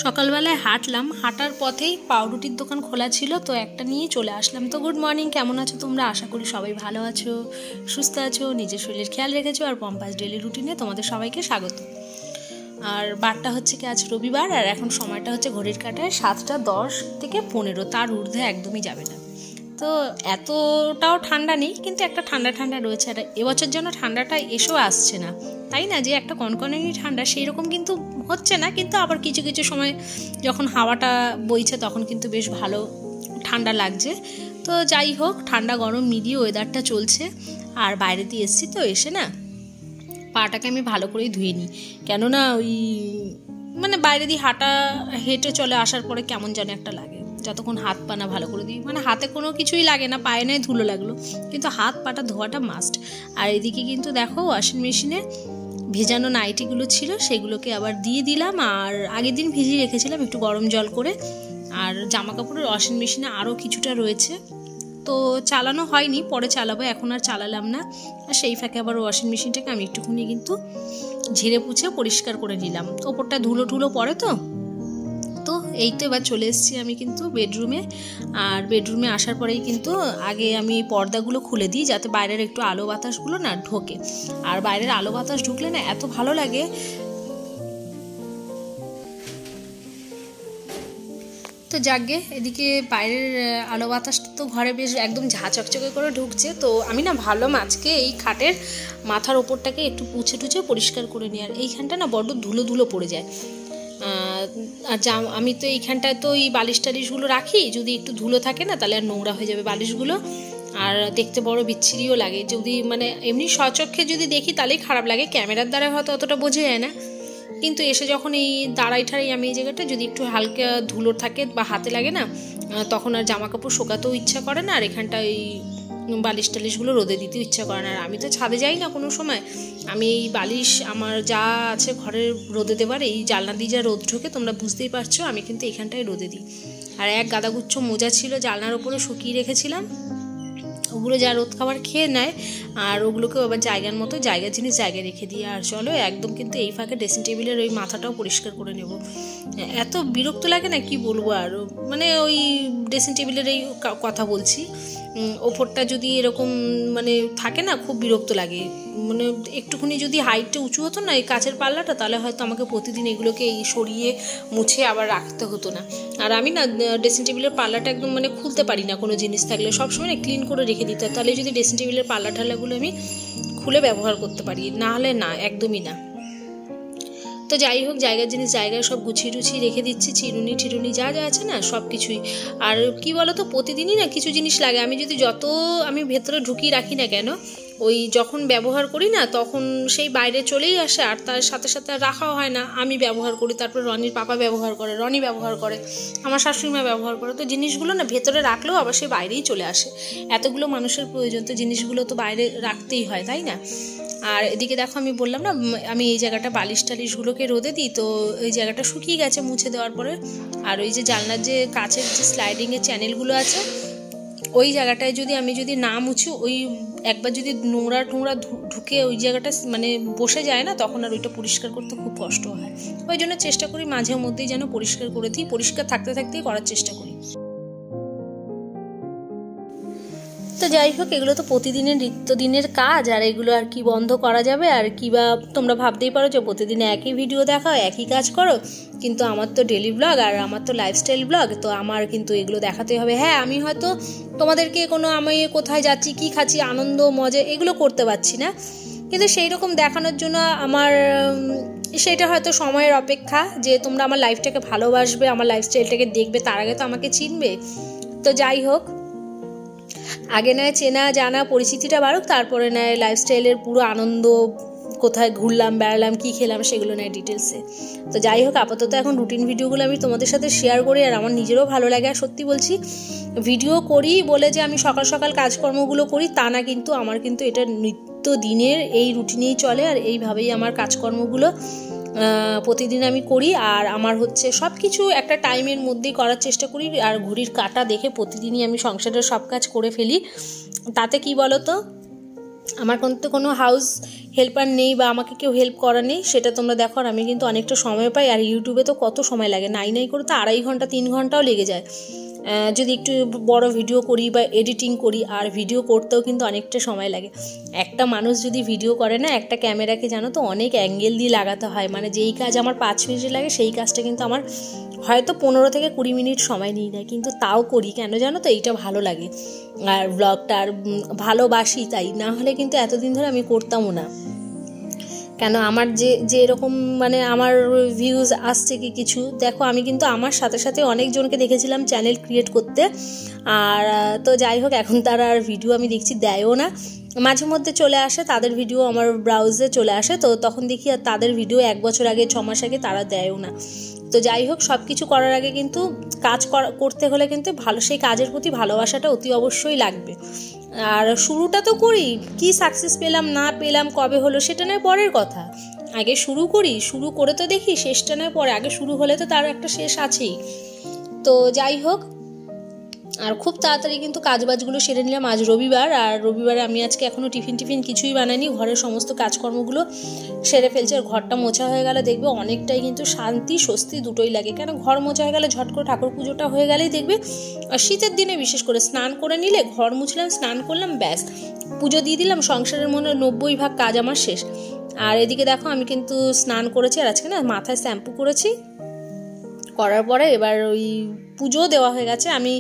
সকালবেলায় হাঁটলাম, হাঁটার পথেই পাউরুটির দোকান খোলা ছিল, তো একটা নিয়ে চলে আসলাম। তো গুড মর্নিং, কেমন আছো তোমরা? আশা করি সবাই ভালো আছো, সুস্থ আছো, নিজের শরীরের খেয়াল রেখেছো। আর পম্পাস ডেলি রুটিনে তোমাদের সবাইকে স্বাগত। আর বারটা হচ্ছে কি আজ রবিবার, আর এখন সময়টা হচ্ছে ঘড়ির কাঁটায় 7:10 থেকে 15, তার ঊর্ধ্বে একদমই যাবে না। তো এতটাও ঠান্ডা নেই, কিন্তু একটা ঠান্ডা ঠান্ডা রয়েছে। আর এবছর যেন ঠান্ডাটা এসেও আসছে না, তাই না? যে একটা কনকনানি ঠান্ডা সেই রকম কিন্তু হচ্ছে না, কিন্তু আবার কিছু কিছু সময় যখন হাওয়াটা বইছে তখন কিন্তু বেশ ভালো ঠান্ডা লাগছে। তো যাই হোক, ঠান্ডা গরম মিলিয়ে ওয়েদারটা চলছে। আর বাইরে দিয়ে এসছি, তো এসে না পাটাকে আমি ভালো করেই ধুয়ে নিই, কেননা ওই বাইরে দিয়ে হেঁটে চলে আসার পরে কেমন যেন একটা লাগে। যতক্ষণ হাত পা না ভালো করে দিই, হাতে কোনো কিছুই লাগে না, পায়ে নয় ধুলো লাগলো, কিন্তু হাত পাটা ধোয়াটা মাস্ট। আর এদিকে কিন্তু দেখো ওয়াশিং মেশিনে ভেজানো নাইটিগুলো ছিল, সেগুলোকে আবার দিয়ে দিলাম। আর আগের দিন ভিজিয়ে রেখেছিলাম একটু গরম জল করে। আর জামা কাপড়ের ওয়াশিং মেশিনে আরও কিছুটা রয়েছে, তো চালানো হয়নি, পরে চালাবো, এখন আর চালালাম না। আর সেই ফাঁকে আবার ওয়াশিং মেশিনটাকে আমি একটুখানি কিন্তু ঝেড়ে পুছে পরিষ্কার করে নিলাম, ওপরটা ধুলো টুলো পড়ে। তো এই তো এবার চলে এসেছি আমি কিন্তু বেডরুমে। আর বেডরুমে আসার পরেই কিন্তু আগে আমি পর্দাগুলো খুলে দিই, যাতে বাইরের একটু আলো বাতাসগুলো না ঢোকে। আর বাইরের আলো বাতাস ঢুকলে না এত ভালো লাগে। তো যাকগে, এদিকে বাইরের আলো বাতাসটা তো ঘরে বেশ একদম ঝাঁ চকচকে করে ঢুকছে। তো আমি না ভাবলাম আজকে এই খাটের মাথার ওপরটাকে একটু পুছে টুছে পরিষ্কার করে নিই। আর এইখানটা না বড্ড ধুলো ধুলো পড়ে যায়। আর আমি তো এইখানটায় তো এই বালিশ টালিশগুলো রাখি, যদি একটু ধুলো থাকে না তাহলে আর নোংরা হয়ে যাবে বালিশগুলো, আর দেখতে বড় বিচ্ছিরিও লাগে। যদি এমনি স্বচক্ষে যদি দেখি তাহলেই খারাপ লাগে, ক্যামেরার দ্বারা হয়তো অতটা বোঝা যায় না, কিন্তু এসে যখন এই দাঁড়াই ঠাড়াই আমি এই জায়গাটা যদি একটু হালকা ধুলো থাকে বা হাতে লাগে না, তখন আর জামা কাপড় শোকাতেও ইচ্ছা করে না, আর এখানটা এই বালিশ টালিশগুলো রোদে দিতেও ইচ্ছা করে না। আর আমি তো ছাদে যাই না কোনো সময়, আমি এই বালিশ আমার যা আছে ঘরের রোদে দেবার, এই জানলা দিয়ে যা রোদ ঢোকে তোমরা বুঝতেই পারছো, আমি কিন্তু এখানটায় রোদে দিই। আর এক গাদাগুচ্ছ মোজা ছিল জানলার ওপরে শুকিয়ে রেখেছিলাম, ওগুলো যা রোদ খাবার খেয়ে নেয়, আর ওগুলোকে আবার জায়গার মতো জায়গার জিনিস জায়গায় রেখে দিয়ে। আর চলো একদম কিন্তু এই ফাঁকে ড্রেসিং টেবিলের ওই মাথাটাও পরিষ্কার করে নেব। এত বিরক্ত লাগে না কি বলবো। আর ওই ড্রেসিং টেবিলের এই কথা বলছি, ওপরটা যদি এরকম থাকে না, খুব বিরক্ত লাগে। একটুখানি যদি হাইটটা উঁচু হতো না এই কাচের পাল্লাটা, তাহলে হয়তো আমাকে প্রতিদিন এগুলোকে সরিয়ে মুছে আবার রাখতে হতো না। আর আমি না ড্রেসিং টেবিলের পাল্লাটা একদম খুলতে পারি না, কোনো জিনিস থাকলে সবসময় ক্লিন করে রেখে দিতে হয়, তাহলে যদি ড্রেসিং টেবিলের পাল্লা ঠাল্লাগুলো আমি খুলে ব্যবহার করতে পারি, না হলে না, একদমই না। তো যাই হোক, জায়গার জিনিস জায়গায় সব গুছিয়ে টুছিয়ে রেখে দিচ্ছি, চিরুনি টিরুনি যা যা আছে না সব কিছুই। আর কি বলো তো, প্রতিদিনই না কিছু জিনিস লাগে, আমি যদি যত আমি ভেতরে ঢুকিয়ে রাখি না কেন, ওই যখন ব্যবহার করি না তখন সেই বাইরে চলেই আসে, আর তার সাথে সাথে রাখাও হয় না। আমি ব্যবহার করি, তারপর রনির পাপা ব্যবহার করে, রনি ব্যবহার করে, আমার শাশুড়িমা ব্যবহার করে। তো জিনিসগুলো না ভেতরে রাখলেও আবার সেই বাইরেই চলে আসে। এতগুলো মানুষের প্রয়োজন, তো জিনিসগুলো তো বাইরে রাখতেই হয়, তাই না? আর এদিকে দেখো, আমি বললাম না আমি এই জায়গাটা বালিশ টালিশগুলোকে রোদে দিই, তো ওই জায়গাটা শুকিয়ে গেছে মুছে দেওয়ার পরে। আর ওই যে জানলার যে কাচের যে স্লাইডিংয়ের চ্যানেলগুলো আছে, ওই জায়গাটায় যদি আমি না মুছি, ওই একবার যদি নোংরা টোংরা ঢুকে ওই জায়গাটা বসে যায় না, তখন আর ওইটা পরিষ্কার করতে খুব কষ্ট হয়। ওই জন্য চেষ্টা করি মাঝে মধ্যেই যেন পরিষ্কার করে দিই, পরিষ্কার থাকতে থাকতেই করার চেষ্টা করি। তো যাই হোক, এগুলো তো প্রতিদিনের নিত্যদিনের কাজ, আর এগুলো আর কি বন্ধ করা যাবে? আর কি বা তোমরা ভাবতেই পারো যে প্রতিদিন একই ভিডিও দেখাও, একই কাজ করো, কিন্তু আমার তো ডেলি ব্লগ আর আমার তো লাইফস্টাইল ব্লগ, তো আমার কিন্তু এগুলো দেখাতেই হবে। হ্যাঁ, আমি হয়তো তোমাদেরকে আমি কোথায় যাচ্ছি, কি খাচ্ছি, আনন্দ মজা এগুলো করতে পারছি না, কিন্তু সেই রকম দেখানোর জন্য আমার সেটা হয়তো সময়ের অপেক্ষা, যে তোমরা আমার লাইফটাকে ভালোবাসবে, আমার লাইফস্টাইলটাকে দেখবে, তার আগে তো আমাকে চিনবে। তো যাই হোক, আগে নয় চেনা জানা পরিচিতিটা বাড়ুক, তারপরে নয় লাইফস্টাইলের পুরো আনন্দ, কোথায় ঘুরলাম বেড়ালাম কী খেলাম সেগুলো নয় ডিটেলসে। তো যাই হোক, আপাতত এখন রুটিন ভিডিওগুলো আমি তোমাদের সাথে শেয়ার করি, আর আমার নিজেরও ভালো লাগে। আর সত্যি বলছি, ভিডিও করি বলে যে আমি সকাল সকাল কাজকর্মগুলো করি তা না, কিন্তু আমার কিন্তু এটা নিত্যদিনের এই রুটিনেই চলে, আর এইভাবেই আমার কাজকর্মগুলো প্রতিদিন আমি করি। আর আমার সব কিছু একটা টাইমের মধ্যেই করার চেষ্টা করি, আর ঘড়ির কাঁটা দেখে প্রতিদিনই আমি সংসারের সব কাজ করে ফেলি। তাতে কি বলো তো, আমার কিন্তু কোনো হাউস হেল্পার নেই বা আমাকে কেউ হেল্প করা নেই, সেটা তোমরা দেখো। আর আমি কিন্তু অনেকটা সময় পাই। আর ইউটিউবে তো কত সময় লাগে, নাই করে তো 2.5 ঘন্টা 3 ঘন্টাও লেগে যায় যদি একটু বড় ভিডিও করি বা এডিটিং করি। আর ভিডিও করতেও কিন্তু অনেকটা সময় লাগে। একটা মানুষ যদি ভিডিও করে না, একটা ক্যামেরাকে জানো তো অনেক অ্যাঙ্গেল দিয়ে লাগাতে হয়। মানে যেই কাজ আমার 5 মিনিট লাগে সেই কাজটা কিন্তু আমার হয়তো 15 থেকে 20 মিনিট সময় নিয়ে নেয়, কিন্তু তাও করি কেন জানো তো, এইটা ভালো লাগে। আর ব্লগটা আর ভালোবাসি, তাই না হলে কিন্তু এতদিন ধরে আমি করতামও না। কেন আমার যে এরকম মানে আমার ভিউজ আসছে কি কিছু দেখো, আমি কিন্তু আমার সাথে সাথে অনেকজনকে দেখেছিলাম চ্যানেল ক্রিয়েট করতে। আর তো যাই হোক, এখন তারা আর ভিডিও আমি দেখছি দেয়ও না। মাঝে মধ্যে চলে আসে তাদের ভিডিও, আমার ব্রাউজে চলে আসে, তো তখন দেখি আর তাদের ভিডিও 1 বছর আগে 6 মাস আগে তারা দেয়ও না। তো যাই হোক, সব কিছু করার আগে কিন্তু কাজ করতে হলে কিন্তু সেই কাজের প্রতি ভালোবাসাটা অতি অবশ্যই লাগবে। আর শুরুটা তো করি, কি সাকসেস পেলাম না পেলাম কবে হলো সেটা নয় পরের কথা, আগে শুরু করি, শুরু করে তো দেখি, শেষটা নয় পরে, আগে শুরু হলে তো তার একটা শেষ আছেই। তো যাই হোক, আর খুব তাড়াতাড়ি কিন্তু কাজবাজগুলো সেরে নিলাম। আজ রবিবার, আর রবিবারে আমি আজকে এখনও টিফিন কিছুই বানাইনি, ঘরের সমস্ত কাজকর্মগুলো সেরে ফেলছি। আর ঘরটা মোছা হয়ে গেলে দেখবে অনেকটাই কিন্তু শান্তি স্বস্তি দুটোই লাগে। কেন ঘর মোছা হয়ে গেলে ঝট করে ঠাকুর পুজোটা হয়ে গেলেই দেখবে, আর শীতের দিনে বিশেষ করে স্নান করে নিলে, ঘর মুছলাম, স্নান করলাম, ব্যাস পুজো দিয়ে দিলাম, সংসারের মনে 90 ভাগ কাজ আমার শেষ। আর এদিকে দেখো, আমি কিন্তু স্নান করেছি, আর আজকে না মাথায় শ্যাম্পু করেছি, করার পরে এবার ওই পুজো দেওয়া হয়ে গেছে। আমি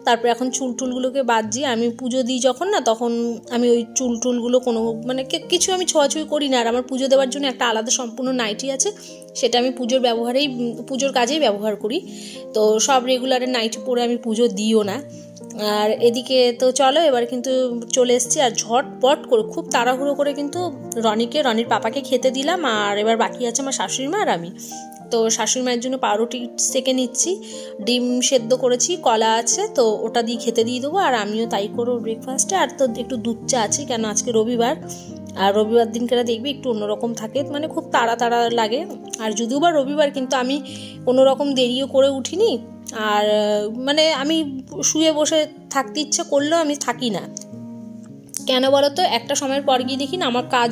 তারপরে এখন চুলটুলগুলোকে বাঁধছি। আমি পুজো দিই যখন না, তখন আমি ওই চুলটুলগুলো কোনো মানে কিছু আমি ছোঁয়াছুঁই করি না। আর আমার পুজো দেওয়ার জন্য একটা আলাদা সম্পূর্ণ নাইটি আছে, সেটা আমি পুজোর কাজেই ব্যবহার করি। তো সব রেগুলারের নাইটি পরে আমি পুজো দিও না। আর এদিকে তো চলো, এবার কিন্তু চলে এসেছি, আর ঝটপট করে খুব তাড়াহুড়ো করে কিন্তু রনির পাপাকে খেতে দিলাম। আর এবার বাকি আছে আমার শাশুড়ি মা আর আমি। তো শাশুড়ি মায়ের জন্য পাউরুটি সেকে নিচ্ছি, ডিম সেদ্ধ করেছি, কলা আছে, তো ওটা দিয়ে খেতে দিয়ে দেবো। আর আমিও তাই করবো ব্রেকফাস্টে। আর তো একটু দুধ চা আছে, কেন আজকে রবিবার, আর রবিবার দিনকেরা দেখবি একটু অন্যরকম থাকে, মানে খুব তাড়া লাগে। আর যদিও বা রবিবার, কিন্তু আমি কোনোরকম দেরিও করে উঠিনি। আর মানে আমি শুয়ে বসে থাকতে ইচ্ছা করলেও আমি থাকি না। কেন বলো তো, একটা সময়ের পর গিয়ে দেখি না আমার কাজ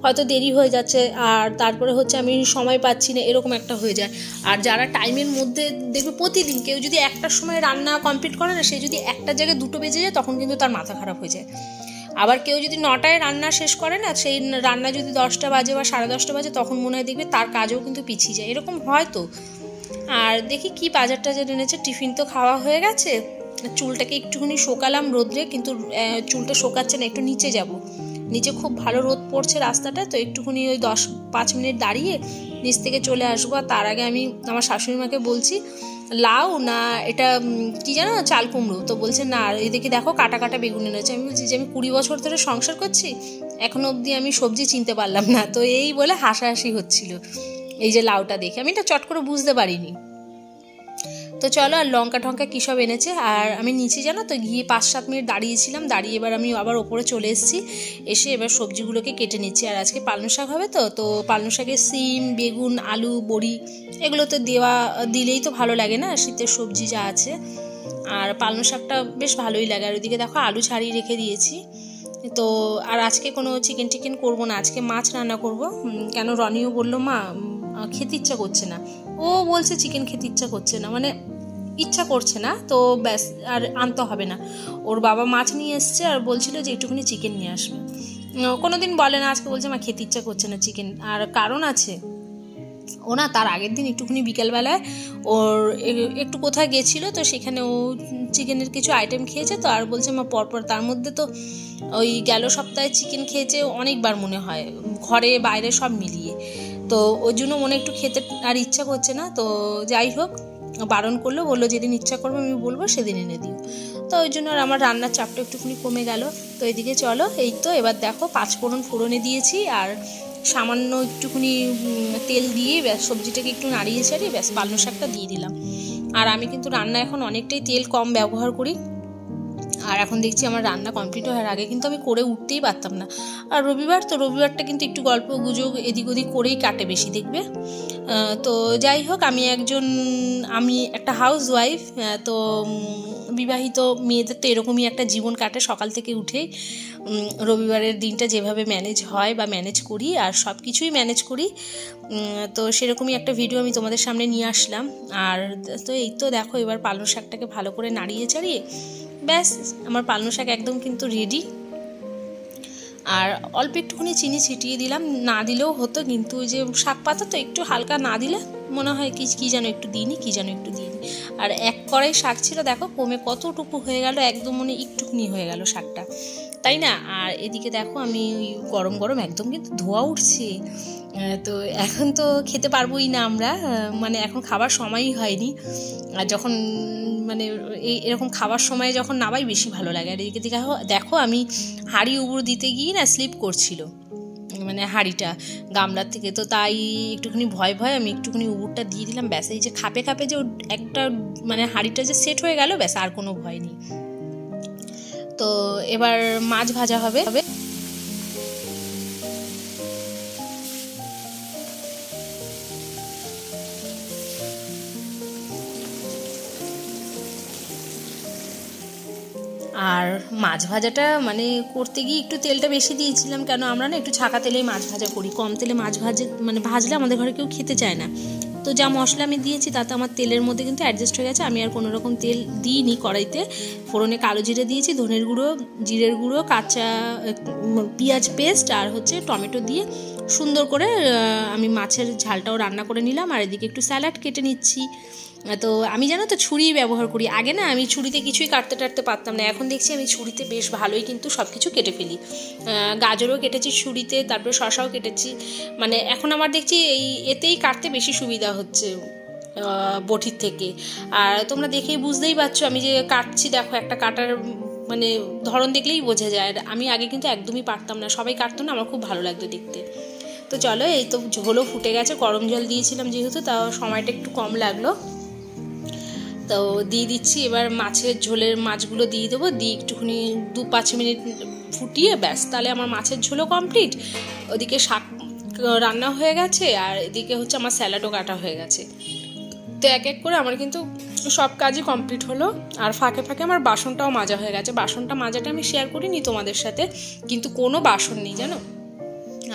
হয়তো দেরি হয়ে যাচ্ছে, আর তারপরে হচ্ছে আমি সময় পাচ্ছি না, এরকম একটা হয়ে যায়। আর যারা টাইমের মধ্যে দেখবে প্রতিদিন কেউ যদি একটার সময় রান্না কমপ্লিট করে না, সে যদি একটার জায়গায় 2টো বেজে যায়, তখন কিন্তু তার মাথা খারাপ হয়ে যায়। আবার কেউ যদি 9টায় রান্না শেষ করে না, সেই রান্না যদি 10টা বাজে বা 10:30 বাজে, তখন মনে হয় দেখবে তার কাজও কিন্তু পিছিয়ে যায়, এরকম হয় তো। আর দেখি কি বাজার টাজার এনেছে, টিফিন তো খাওয়া হয়ে গেছে। চুলটাকে একটুখানি শোকালাম রোদ্রে, কিন্তু চুলটা শোকাচ্ছে না, একটু নিচে যাব, নিচে খুব ভালো রোদ পড়ছে রাস্তাটা, তো একটুখানি ওই 10-5 মিনিট দাঁড়িয়ে নিচ থেকে চলে আসবো। আর তার আগে আমি আমার শাশুড়ি মাকে বলছি, লাউ না এটা কি জানো চাল কুমড়ো, তো বলছে না, এদিকে দেখো কাটা বেগুন এনেছে। আমি বলছি যে আমি 20 বছর ধরে সংসার করছি, এখনো অবধি আমি সবজি চিনতে পারলাম না। তো এই বলে হাসাহাসি হচ্ছিল এই যে লাউটা দেখে, আমি এটা চট করে বুঝতে পারিনি। তো চলো, আর লঙ্কা টঙ্কা কী সব এনেছে। আর আমি নিচে জানো তো গিয়ে 5-7 মিনিট দাঁড়িয়েছিলাম, দাঁড়িয়ে এবার আমি আবার ওপরে চলে এসেছি, এসে এবার সবজিগুলোকে কেটে নিচ্ছি। আর আজকে পালং শাক হবে, তো পালং শাকে সিম, বেগুন, আলু, বড়ি এগুলো তো দিলেই তো ভালো লাগে না, শীতের সবজি যা আছে। আর পালং শাকটা বেশ ভালোই লাগে। আর ওইদিকে দেখো আলু ছাড়িয়ে রেখে দিয়েছি। তো আর আজকে কোনো চিকেন করবো না, আজকে মাছ রান্না করব। কেন রনিও বললো মা খেতে ইচ্ছা করছে না, ও বলছে চিকেন খেতে ইচ্ছা করছে না, মানে ইচ্ছা করছে না, তো ব্যাস আর আনতে হবে না। ওর বাবা মাছ নিয়ে এসছে আর বলছিল যে একটুখানি চিকেন নিয়ে আসবে, কোনোদিন বলে না, আজকে বলছে মা খেতে ইচ্ছা করছে না চিকেন। আর কারণ আছে, ও না তার আগের দিন একটুখানি বিকেলবেলায় ওর একটু কোথায় গেছিলো, তো সেখানে ও চিকেনের কিছু আইটেম খেয়েছে, তো আর বলছে মা পরপর, তার মধ্যে তো ওই গেল সপ্তাহে চিকেন খেয়েছে অনেকবার মনে হয়, ঘরে বাইরে সব মিলিয়ে। তো ওই জন্য মনে একটু খেতে আর ইচ্ছা করছে না। তো যাই হোক, বারণ করলো, বললো যেদিন ইচ্ছা করবে আমি বলবো সেদিন এনে দিও। তো ওই জন্য আর আমার রান্নার চাপটা একটুখানি কমে গেল। তো এদিকে চলো, এই তো এবার দেখো 5 ফোড়নে দিয়েছি, আর সামান্য একটুখানি তেল দিয়ে ব্যাস সবজিটাকে একটু নাড়িয়ে ছাড়িয়ে ব্যাস পালং শাকটা দিয়ে দিলাম। আর আমি কিন্তু রান্না এখন অনেকটাই তেল কম ব্যবহার করি, আর এখন দেখছি আমার রান্না কমপ্লিট হওয়ার আগে কিন্তু আমি করে উঠতেই পারতাম না। আর রবিবারটা কিন্তু একটু গল্প গুজব এদিক ওদিক করেই কাটে বেশি, দেখবে। তো যাই হোক, আমি একটা হাউস ওয়াইফ। তো বিবাহিত মেয়েদের তো এরকমই একটা জীবন কাটে, সকাল থেকে উঠেই রবিবারের দিনটা যেভাবে ম্যানেজ হয় বা ম্যানেজ করি, আর সব কিছুই ম্যানেজ করি। তো সেরকমই একটা ভিডিও আমি তোমাদের সামনে নিয়ে আসলাম। আর তো এই তো দেখো, এবার পালং শাকটাকে ভালো করে নাড়িয়ে চাড়িয়ে ব্যাস আমার পালং শাক একদম কিন্তু রেডি। আর অল্প একটুখানি চিনি ছিটিয়ে দিলাম, না দিলেও হতো, কিন্তু ওই যে শাক পাতা তো একটু হালকা না দিলে মনে হয় কি যেন একটু দিইনি। আর এক কড়াই শাক ছিল, দেখো কমে কতটুকু হয়ে গেল, একদম মনে একটুখানি হয়ে গেল শাকটা, তাই না? আর এদিকে দেখো আমি ওই গরম গরম একদম কিন্তু ধোয়া উঠছে। তো এখন তো খেতে পারবোই না আমরা, মানে এখন খাবার সময়ই হয়নি। আর যখন মানে এরকম খাবার সময় যখন নামাই বেশি ভালো লাগে। আর এদিকে দেখো আমি হাঁড়ি উবুর দিতে গিয়ে না স্লিপ করছিল, মানে হাঁড়িটা গামলার থেকে। তো তাই একটুখানি ভয় আমি একটুখানি উবুরটা দিয়ে দিলাম, ব্যাস এই যে খাপে যে একটা মানে হাঁড়িটা যে সেট হয়ে গেল, ব্যাস আর কোনো ভয় নেই। তো এবার মাছ ভাজা হবে। আর মাছ ভাজাটা মানে করতে গিয়ে একটু তেলটা বেশি দিয়েছিলাম, কেন আমরা না একটু ছাকা তেলেই মাছ ভাজা করি, কম তেলে মাছ ভাজলে আমাদের ঘরে কেউ খেতে চায় না। তো যা মশলা আমি দিয়েছি তাতে আমার তেলের মধ্যে কিন্তু অ্যাডজাস্ট হয়ে গেছে। আমি আর কোনো রকম তেল দিইনি কড়াইতে। ফোড়নে কালো জিরে দিয়েছি, ধনের গুঁড়ো, জিরের গুঁড়ো, কাঁচা পেঁয়াজ পেস্ট আর হচ্ছে টমেটো দিয়ে সুন্দর করে আমি মাছের ঝালটাও রান্না করে নিলাম। আর এদিকে একটু স্যালাড কেটে নিচ্ছি। তো আমি জানো তো ছুরি ব্যবহার করি, আগে না আমি ছুরিতে কিছুই কাটতে পারতাম না, এখন দেখছি আমি ছুরিতে বেশ ভালোই কিন্তু সব কিছু কেটে ফেলি। গাজরও কেটেছি ছুরিতে, তারপরে শশাও কেটেছি, মানে এখন আমার দেখছি এতেই কাটতে বেশি সুবিধা হচ্ছে বটির থেকে। আর তোমরা দেখেই বুঝতেই পারছো আমি যে কাটছি, দেখো একটা কাটার মানে ধরন দেখলেই বোঝা যায়। আমি আগে কিন্তু একদমই পারতাম না, সবাই কাটতো না, আমার খুব ভালো লাগতো দেখতে। তো চলো, এই তো ঝোলও ফুটে গেছে, গরম জল দিয়েছিলাম যেহেতু, তাও সময়টা একটু কম লাগলো। তো দিয়ে দিচ্ছি এবার মাছের ঝোলের মাছগুলো দিয়ে দেবো, দিয়ে একটুখানি 2-5 মিনিট ফুটিয়ে ব্যাস, তাহলে আমার মাছের ঝোলও কমপ্লিট, ওদিকে শাক রান্না হয়ে গেছে, আর এদিকে হচ্ছে আমার স্যালাডও কাটা হয়ে গেছে। তো এক এক করে আমার কিন্তু সব কাজই কমপ্লিট হলো। আর ফাঁকে আমার বাসনটাও মাজা হয়ে গেছে। বাসনটা মাজাটা আমি শেয়ার করিনি তোমাদের সাথে, কিন্তু কোনো বাসন নেই জানো।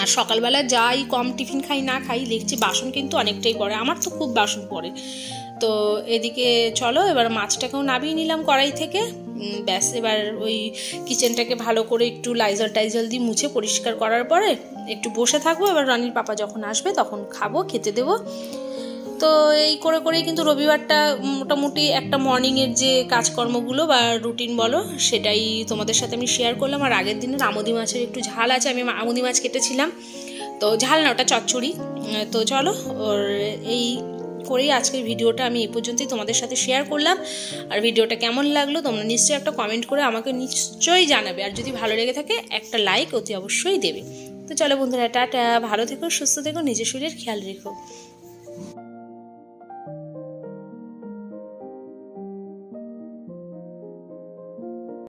আর সকালবেলা যাই কম টিফিন খাই না খাই, দেখছি বাসন কিন্তু অনেকটাই পড়ে, আমার তো খুব বাসন পড়ে। তো এদিকে চলো এবার মাছটাকেও নামিয়ে নিলাম কড়াই থেকে। ব্যাস এবার ওই কিচেনটাকে ভালো করে একটু লাইজল দিয়ে মুছে পরিষ্কার করার পরে একটু বসে থাকবো। এবার রানীর পাপা যখন আসবে তখন খাবো, খেতে দেবো। তো এই করেই কিন্তু রবিবারটা মোটামুটি একটা মর্নিংয়ের যে কাজকর্মগুলো বা রুটিন বলো সেটাই তোমাদের সাথে আমি শেয়ার করলাম। আর আগের দিনের আমুদি মাছের একটু ঝাল আছে, আমি আমুদি মাছ কেটেছিলাম, তো ঝাল না ওটা চচ্চড়ি। তো চলো ওর এই করেই আজকের ভিডিওটা আমি এই পর্যন্তই তোমাদের সাথে শেয়ার করলাম। আর ভিডিওটা কেমন লাগলো তোমরা নিশ্চয়ই একটা কমেন্ট করে আমাকে নিশ্চয়ই জানাবে, আর যদি ভালো লেগে থাকে একটা লাইক অতি অবশ্যই দেবে। তো চলো বন্ধুরা, টাটা, ভালো থেকো, সুস্থ থেকো, নিজের শরীরের খেয়াল রেখো।